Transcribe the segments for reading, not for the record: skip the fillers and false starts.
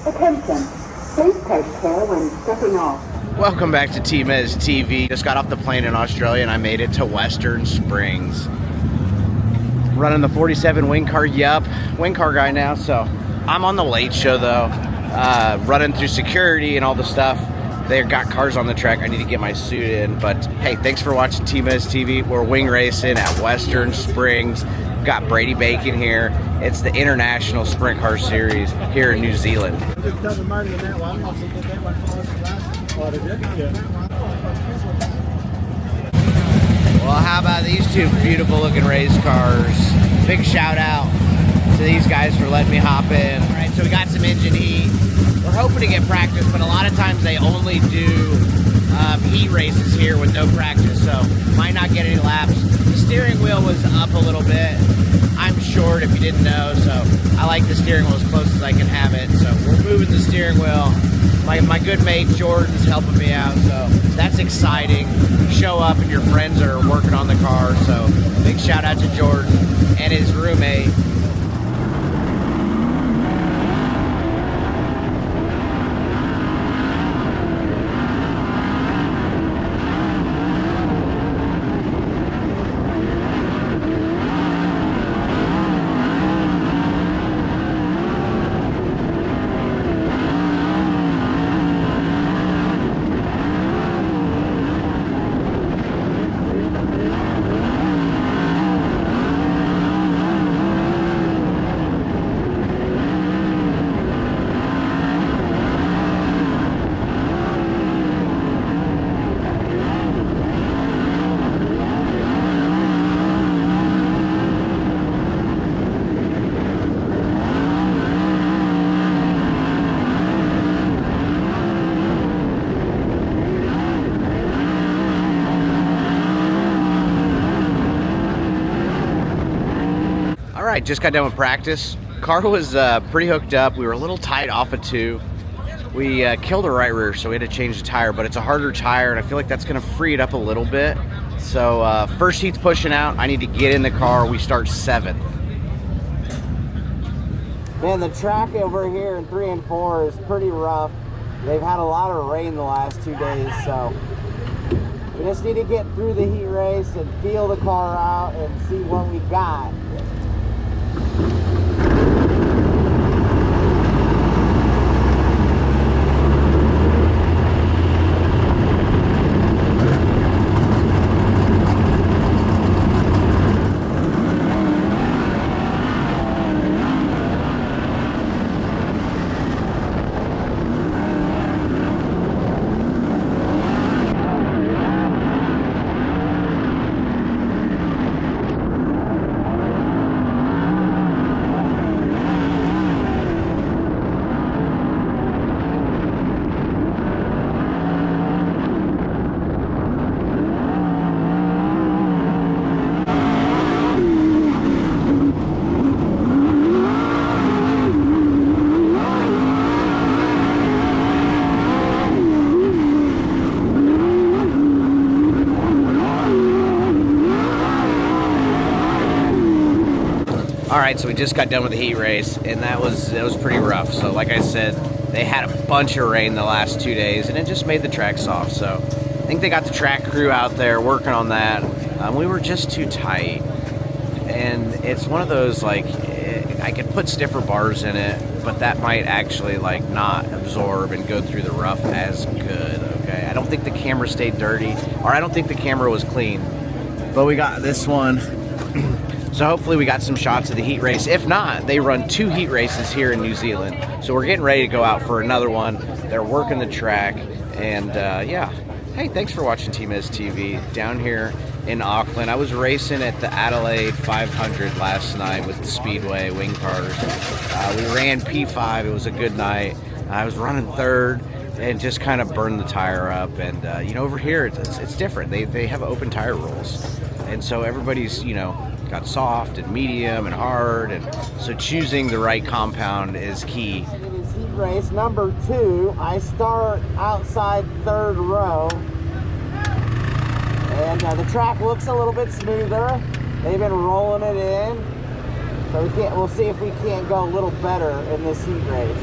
Attention, please take care when stepping off. Welcome back to TmezTv. Just got off the plane in Australia and I made it to Western Springs. Running the 47 wing car, wing car guy now, so I'm on the late show though. Running through security and all the stuff. They've got cars on the track. I need to get my suit in, but hey, thanks for watching TmezTv. We're wing racing at Western Springs. We've got Brady Bacon here. It's the International Sprint Car Series here in New Zealand. Well, how about these two beautiful looking race cars? Big shout out to these guys for letting me hop in. All right, so we got some engine heat. We're hoping to get practice, but a lot of times they only do heat races here with no practice, so might not get any laps. The steering wheel was up a little bit. I'm short if you didn't know, so I like the steering wheel as close as I can have it. So we're moving the steering wheel. My good mate Jordan's helping me out, so that's exciting. You show up and your friends are working on the car, so big shout out to Jordan and his roommate. Alright, just got done with practice. Car was pretty hooked up. We were a little tight off of 2. We killed a right rear, so we had to change the tire, but it's a harder tire, and I feel like that's going to free it up a little bit. So first heat's pushing out. I need to get in the car. We start 7th. Man, the track over here in 3 and 4 is pretty rough. They've had a lot of rain the last 2 days, so we just need to get through the heat race and feel the car out and see what we got. Alright, so we just got done with the heat race, and that was pretty rough. So like I said, they had a bunch of rain the last 2 days, and it just made the track soft. So I think they got the track crew out there working on that. We were just too tight, and it's one of those, like, I could put stiffer bars in it, but that might actually like not absorb and go through the rough as good. Okay, I don't think the camera stayed dirty, or I don't think the camera was clean, but we got this one. So hopefully we got some shots of the heat race. If not, they run 2 heat races here in New Zealand. So we're getting ready to go out for another one. They're working the track, and yeah. Hey, thanks for watching TmezTv down here in Auckland. I was racing at the Adelaide 500 last night with the Speedway wing cars. We ran P5. It was a good night. I was running 3rd and just kind of burned the tire up. And you know, over here it's different. They have open tire rules, and so everybody's, you know, got soft and medium and hard, and so choosing the right compound is key. It is heat race number 2. I start outside 3rd row, and the track looks a little bit smoother. They've been rolling it in, so we'll see if we can't go a little better in this heat race.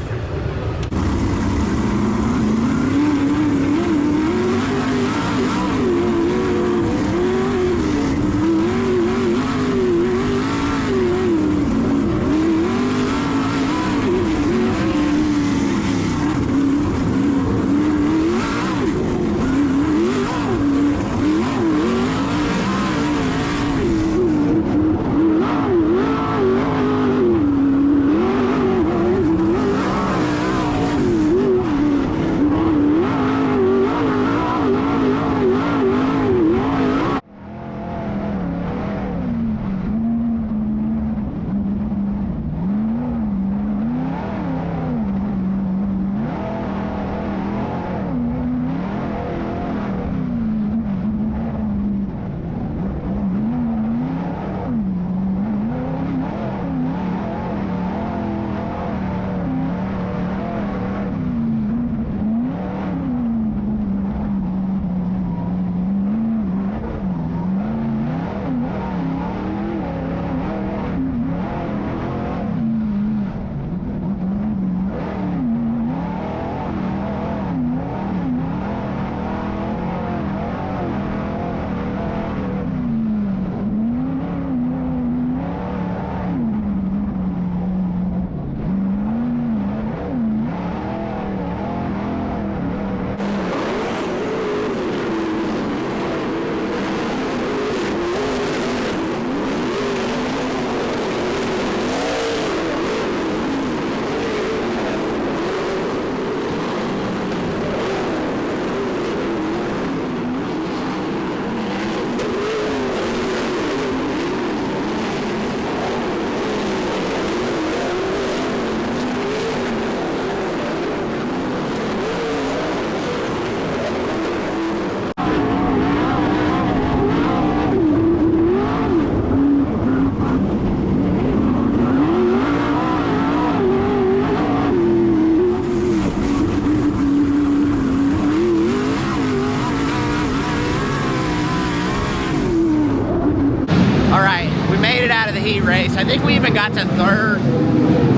think we even got to third.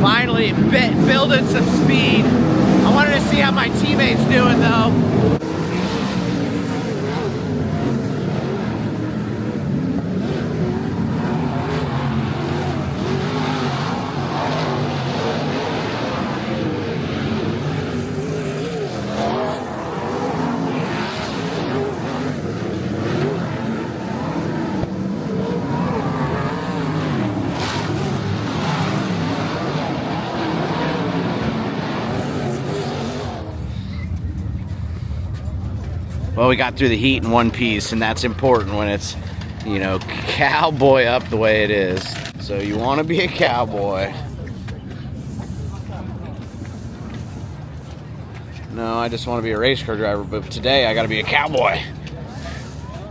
Finally building some speed. I wanted to see how my teammates doing though. Well, we got through the heat in one piece, and that's important when it's, you know, cowboy up the way it is. So you want to be a cowboy. No, I just want to be a race car driver, but today I got to be a cowboy.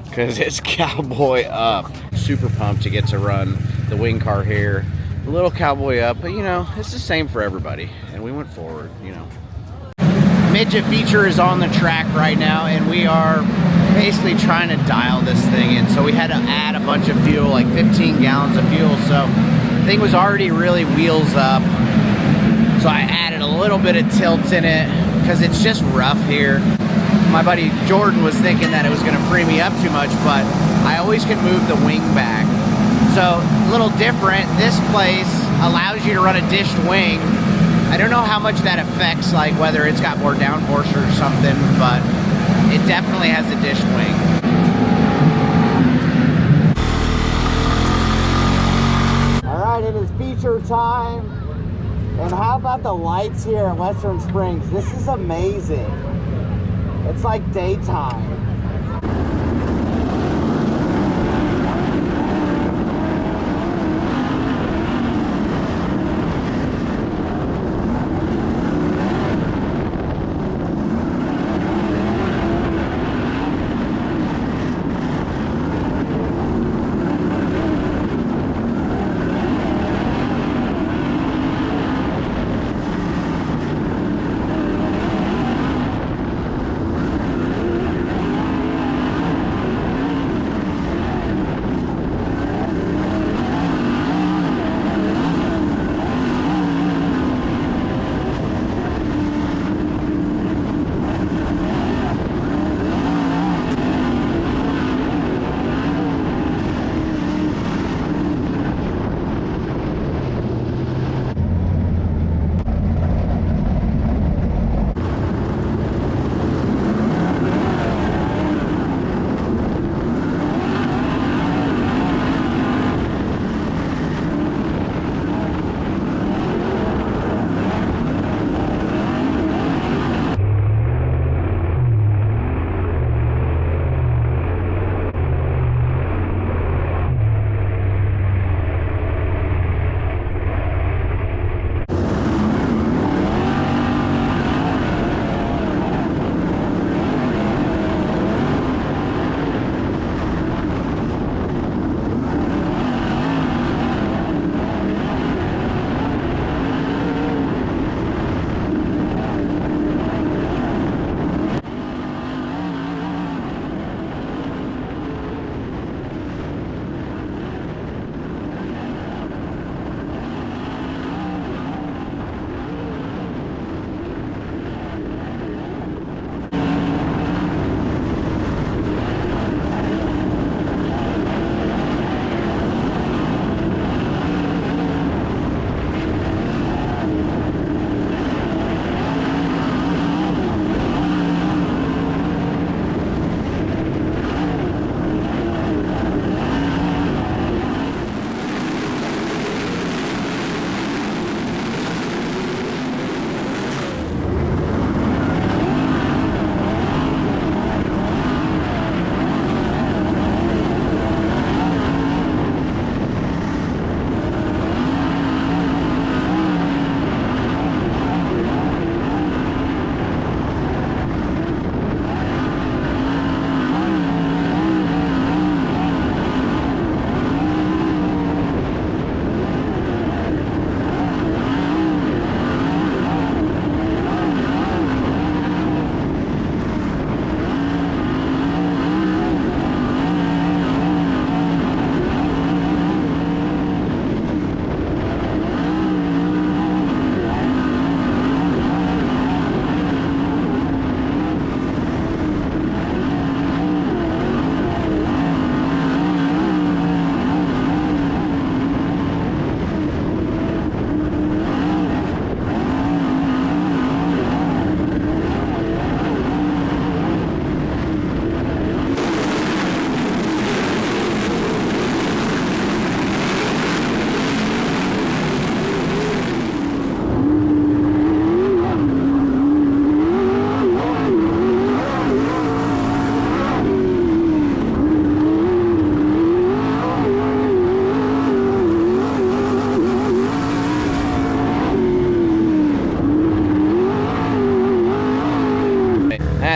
Because it's cowboy up. Super pumped to get to run the wing car here. A little cowboy up, but you know, it's the same for everybody. And we went forward, you know. Midget feature is on the track right now, and we are basically trying to dial this thing in. So we had to add a bunch of fuel, like 15 gallons of fuel. So the thing was already really wheels up. So I added a little bit of tilt in it because it's just rough here. My buddy Jordan was thinking that it was gonna free me up too much, but I always can move the wing back. So a little different, this place allows you to run a dished wing. I don't know how much that affects, like whether it's got more downforce or something, but it definitely has a dish wing. All right, it is feature time. And how about the lights here in Western Springs? This is amazing. It's like daytime.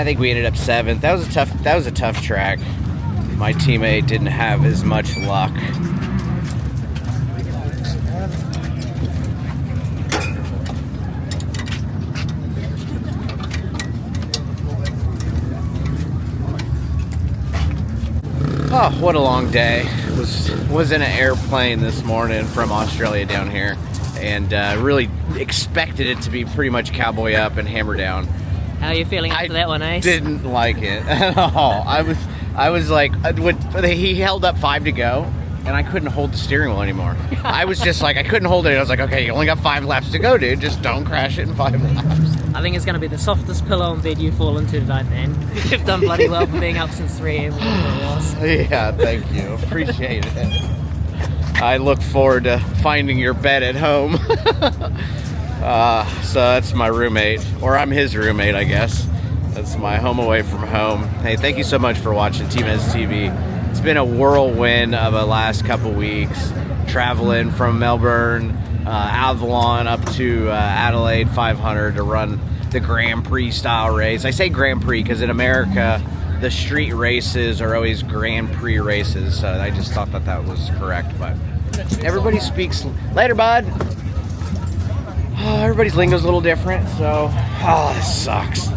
I think we ended up 7th. That was a tough track. My teammate didn't have as much luck. Oh, what a long day. Was in an airplane this morning from Australia down here, and really expected it to be pretty much cowboy up and hammer down. How are you feeling after that one, Ace? Didn't like it at all. I was like, he held up 5 to go, and I couldn't hold the steering wheel anymore. I was just like, I couldn't hold it. I was like, okay, you only got 5 laps to go, dude. Just don't crash it in 5 laps. I think it's going to be the softest pillow in bed you've fallen to tonight, then. You've done bloody well for being up since 3 a.m. whatever it was. Yeah, thank you. Appreciate it. I look forward to finding your bed at home. So that's my roommate, or I'm his roommate, I guess. That's my home away from home. Hey, thank you so much for watching TmezTv. It's been a whirlwind of the last couple weeks, traveling from Melbourne, Avalon up to Adelaide 500 to run the Grand Prix style race. I say Grand Prix because in America, the street races are always Grand Prix races. So I just thought that was correct, but everybody speaks. Later, bud. Oh, everybody's lingo's a little different, so this sucks.